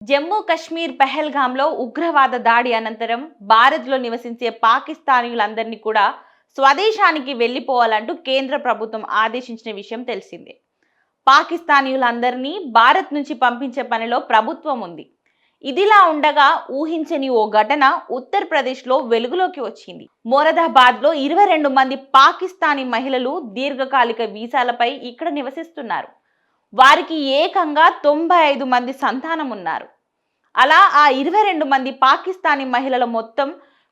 జమ్మూ కశ్మీర్ పెహల్గాంలో ఉగ్రవాద దాడి అనంతరం భారత్లో నివసించే పాకిస్తానీయులందరినీ కూడా స్వదేశానికి వెళ్లిపోవాలంటూ కేంద్ర ప్రభుత్వం ఆదేశించిన విషయం తెలిసిందే. పాకిస్తానీయులందరినీ భారత్ నుంచి పంపించే పనిలో ప్రభుత్వం ఉంది. ఇదిలా ఉండగా ఊహించని ఓ ఘటన ఉత్తరప్రదేశ్లో వెలుగులోకి వచ్చింది. మొరదాబాద్లో 22 మంది పాకిస్తానీ మహిళలు దీర్ఘకాలిక వీసాలపై ఇక్కడ నివసిస్తున్నారు. వారికి ఏకంగా 95 మంది సంతానం ఉన్నారు. అలా ఆ 22 మంది పాకిస్తానీ మహిళల మొత్తం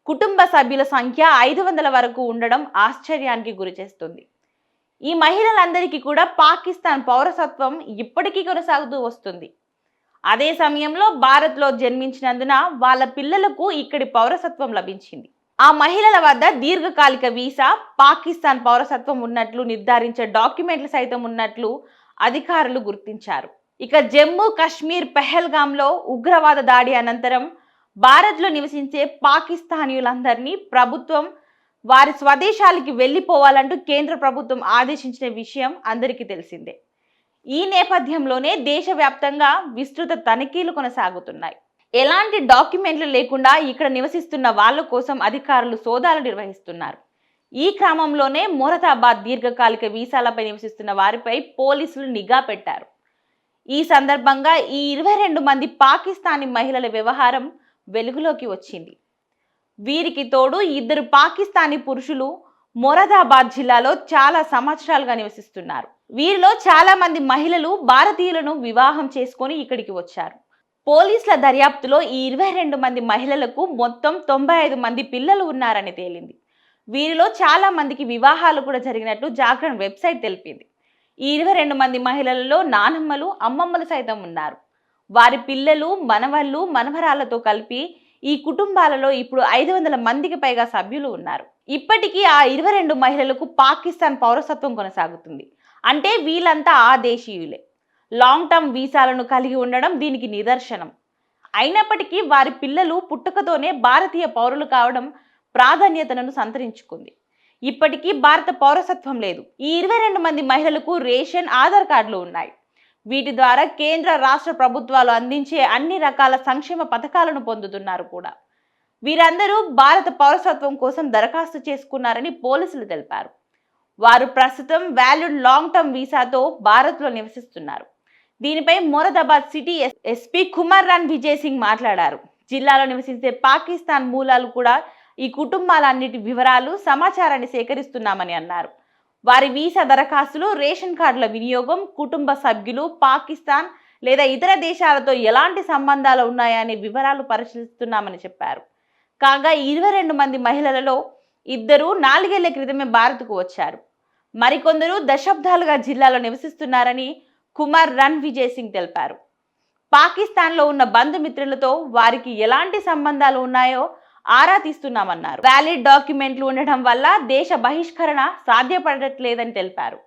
కుటుంబ సభ్యుల సంఖ్య 500 వరకు ఉండడం ఆశ్చర్యానికి గురిచేస్తుంది. ఈ మహిళలందరికీ కూడా పాకిస్తాన్ పౌరసత్వం ఇప్పటికీ కొనసాగుతూ వస్తుంది. అదే సమయంలో భారత్లో జన్మించినందున వాళ్ళ పిల్లలకు ఇక్కడి పౌరసత్వం లభించింది. ఆ మహిళల వద్ద దీర్ఘకాలిక వీసా, పాకిస్తాన్ పౌరసత్వం ఉన్నట్లు నిర్ధారించే డాక్యుమెంట్లు సైతం ఉన్నట్లు అధికారులు గుర్తించారు. ఇక జమ్మూ కశ్మీర్ పెహల్గాంలో ఉగ్రవాద దాడి అనంతరం భారత్లో నివసించే పాకిస్తానీయులందరినీ ప్రభుత్వం వారి స్వదేశాలకి వెళ్లిపోవాలంటూ కేంద్ర ప్రభుత్వం ఆదేశించిన విషయం అందరికీ తెలిసిందే. ఈ నేపథ్యంలోనే దేశవ్యాప్తంగా విస్తృత తనిఖీలు కొనసాగుతున్నాయి. ఎలాంటి డాక్యుమెంట్లు లేకుండా ఇక్కడ నివసిస్తున్న వాళ్ళ కోసం అధికారులు సోదాలు నిర్వహిస్తున్నారు. ఈ క్రమంలోనే మొరదాబాద్ దీర్ఘకాలిక వీసాలపై నివసిస్తున్న వారిపై పోలీసులు నిఘా పెట్టారు. ఈ సందర్భంగా ఈ 22 మంది పాకిస్తానీ మహిళల వ్యవహారం వెలుగులోకి వచ్చింది. వీరికి తోడు 2 పాకిస్తానీ పురుషులు మొరదాబాద్ జిల్లాలో చాలా సంవత్సరాలుగా నివసిస్తున్నారు. వీరిలో చాలా మంది మహిళలు భారతీయులను వివాహం చేసుకొని ఇక్కడికి వచ్చారు. పోలీసుల దర్యాప్తులో ఈ 22 మంది మహిళలకు మొత్తం 95 మంది పిల్లలు ఉన్నారని తేలింది. వీరిలో చాలా మందికి వివాహాలు కూడా జరిగినట్లు జాగరణ్ వెబ్సైట్ తెలిపింది. ఈ 22 మంది మహిళలలో నానమ్మలు, అమ్మమ్మలు సైతం ఉన్నారు. వారి పిల్లలు, మనవళ్ళు, మనవరాలతో కలిపి ఈ కుటుంబాలలో ఇప్పుడు 500 మందికి పైగా సభ్యులు ఉన్నారు. ఇప్పటికీ ఆ 22 మహిళలకు పాకిస్తాన్ పౌరసత్వం కొనసాగుతుంది. అంటే వీళ్ళంతా ఆ దేశీయులే. లాంగ్ టర్మ్ వీసాలను కలిగి ఉండడం దీనికి నిదర్శనం. అయినప్పటికీ వారి పిల్లలు పుట్టుకతోనే భారతీయ పౌరులు కావడం ప్రాధాన్యతను సంతరించుకుంది. ఇప్పటికీ భారత పౌరసత్వం లేదు. ఈ 22 మంది మహిళలకు రేషన్, ఆధార్ కార్డులు ఉన్నాయి. వీటి ద్వారా కేంద్ర, రాష్ట్ర ప్రభుత్వాలు అందించే అన్ని రకాల సంక్షేమ పథకాలను పొందుతున్నారు కూడా. వీరందరూ భారత పౌరసత్వం కోసం దరఖాస్తు చేసుకున్నారని పోలీసులు తెలిపారు. వారు ప్రస్తుతం వాల్యూడ్ లాంగ్ టర్మ్ వీసాతో భారత్లో నివసిస్తున్నారు. దీనిపై మొరదాబాద్ సిటీ ఎస్పీ కుమార్ రాన్ విజయ్ సింగ్ మాట్లాడారు. జిల్లాలో నివసించే పాకిస్తాన్ మూలాలు కూడా ఈ కుటుంబాలన్నిటి వివరాలు, సమాచారాన్ని సేకరిస్తున్నామని అన్నారు. వారి వీసా దరఖాస్తులు, రేషన్ కార్డుల వినియోగం, కుటుంబ సభ్యులు పాకిస్తాన్ లేదా ఇతర దేశాలతో ఎలాంటి సంబంధాలు ఉన్నాయనే వివరాలు పరిశీలిస్తున్నామని చెప్పారు. కాగా 22 మంది మహిళలలో 2 4 ఏళ్ల క్రితమే భారత్కు వచ్చారు. మరికొందరు దశాబ్దాలుగా జిల్లాలో నివసిస్తున్నారని కుమార్ రన్ విజయ్ సింగ్ తెలిపారు. పాకిస్తాన్లో ఉన్న బంధుమిత్రులతో వారికి ఎలాంటి సంబంధాలు ఉన్నాయో ఆరా తీస్తున్నామన్నారు. వ్యాలిడ్ డాక్యుమెంట్లు ఉండడం వల్ల దేశ బహిష్కరణ సాధ్యపడట్లేదని తెలిపారు.